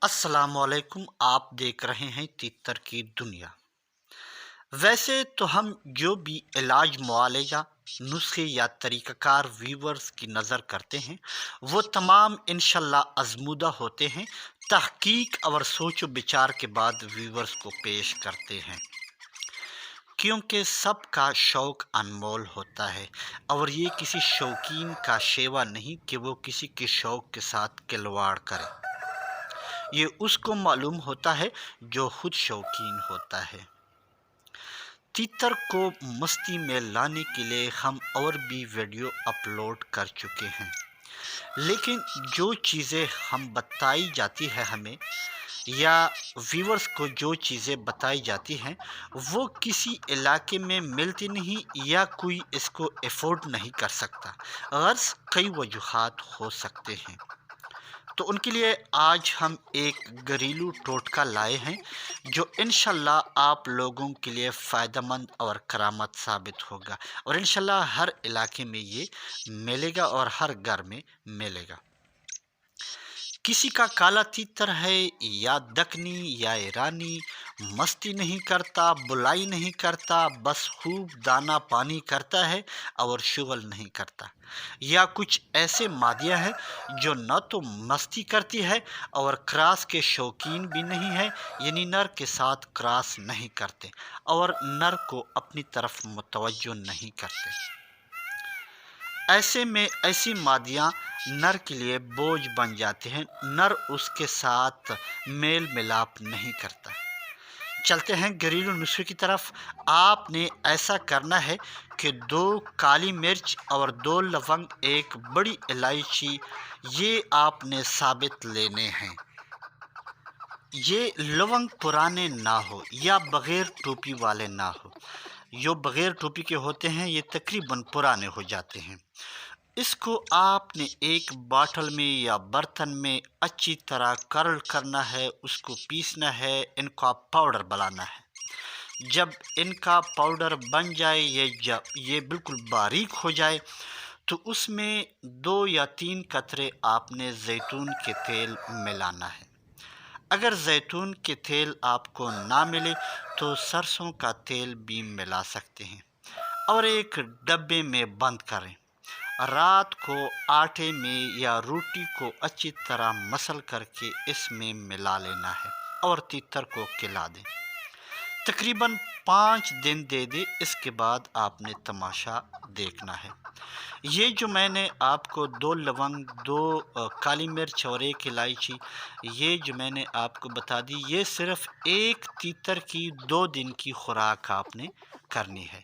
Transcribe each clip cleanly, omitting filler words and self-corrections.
السلام علیکم، آپ دیکھ رہے ہیں تیتر کی دنیا۔ ویسے تو ہم جو بھی علاج معالجہ نسخے یا طریقہ کار ویورز کی نظر کرتے ہیں وہ تمام انشاءاللہ آزمودہ ہوتے ہیں، تحقیق اور سوچ و بچار کے بعد ویورز کو پیش کرتے ہیں، کیونکہ سب کا شوق انمول ہوتا ہے اور یہ کسی شوقین کا شیوا نہیں کہ وہ کسی کے شوق کے ساتھ کھلواڑ کرے۔ یہ اس کو معلوم ہوتا ہے جو خود شوقین ہوتا ہے۔ تیتر کو مستی میں لانے کے لیے ہم اور بھی ویڈیو اپلوڈ کر چکے ہیں، لیکن جو چیزیں ہم بتائی جاتی ہے ہمیں یا ویورز کو جو چیزیں بتائی جاتی ہیں وہ کسی علاقے میں ملتی نہیں یا کوئی اس کو افورڈ نہیں کر سکتا، غرض کئی وجوہات ہو سکتے ہیں۔ تو ان کے لیے آج ہم ایک گھریلو ٹوٹکا لائے ہیں جو انشاءاللہ آپ لوگوں کے لیے فائدہ مند اور کرامت ثابت ہوگا، اور انشاءاللہ ہر علاقے میں یہ ملے گا اور ہر گھر میں ملے گا۔ کسی کا کالا تیتر ہے یا دکنی یا ایرانی، مستی نہیں کرتا، بلائی نہیں کرتا، بس خوب دانہ پانی کرتا ہے اور شغل نہیں کرتا، یا کچھ ایسے مادیاں ہیں جو نہ تو مستی کرتی ہے اور کراس کے شوقین بھی نہیں ہے، یعنی نر کے ساتھ کراس نہیں کرتے اور نر کو اپنی طرف متوجہ نہیں کرتے۔ ایسے میں ایسی مادیاں نر کے لیے بوجھ بن جاتے ہیں، نر اس کے ساتھ میل ملاپ نہیں کرتا۔ چلتے ہیں گھریلو نسخے کی طرف۔ آپ نے ایسا کرنا ہے کہ 2 کالی مرچ اور 2 لونگ، 1 بڑی الائچی، یہ آپ نے ثابت لینے ہیں۔ یہ لونگ پرانے نہ ہو یا بغیر ٹوپی والے نہ ہو، جو بغیر ٹوپی کے ہوتے ہیں یہ تقریباً پرانے ہو جاتے ہیں۔ اس کو آپ نے ایک باٹل میں یا برتن میں اچھی طرح کرل کرنا ہے، اس کو پیسنا ہے، ان کا پاؤڈر بنانا ہے۔ جب ان کا پاؤڈر بن جائے، یہ بالکل باریک ہو جائے، تو اس میں 2 یا 3 قطرے آپ نے زیتون کے تیل ملانا ہے۔ اگر زیتون کے تیل آپ کو نہ ملے تو سرسوں کا تیل بھی ملا سکتے ہیں، اور ایک ڈبے میں بند کریں۔ رات کو آٹے میں یا روٹی کو اچھی طرح مسل کر کے اس میں ملا لینا ہے اور تیتر کو کھلا دیں۔ تقریباً 5 دن دے دیں، اس کے بعد آپ نے تماشا دیکھنا ہے۔ یہ جو میں نے آپ کو 2 لونگ، 2 کالی مرچ اور 1 الائچی، یہ جو میں نے آپ کو بتا دی، یہ صرف ایک تیتر کی 2 دن کی خوراک آپ نے کرنی ہے،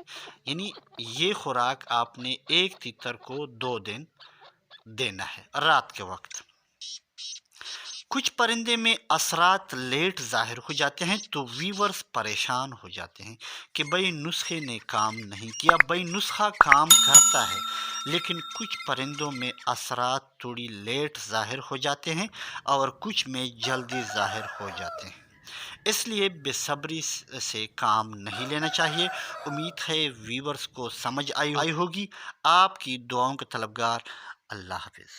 یعنی یہ خوراک آپ نے ایک تیتر کو 2 دن دینا ہے رات کے وقت۔ کچھ پرندے میں اثرات لیٹ ظاہر ہو جاتے ہیں تو ویورز پریشان ہو جاتے ہیں کہ بھئی نسخے نے کام نہیں کیا۔ بھئی نسخہ کام کرتا ہے، لیکن کچھ پرندوں میں اثرات تھوڑی لیٹ ظاہر ہو جاتے ہیں اور کچھ میں جلدی ظاہر ہو جاتے ہیں، اس لیے بے صبری سے کام نہیں لینا چاہیے۔ امید ہے ویورز کو سمجھ آئی ہوگی۔ آپ کی دعاؤں کا طلبگار۔ اللہ حافظ۔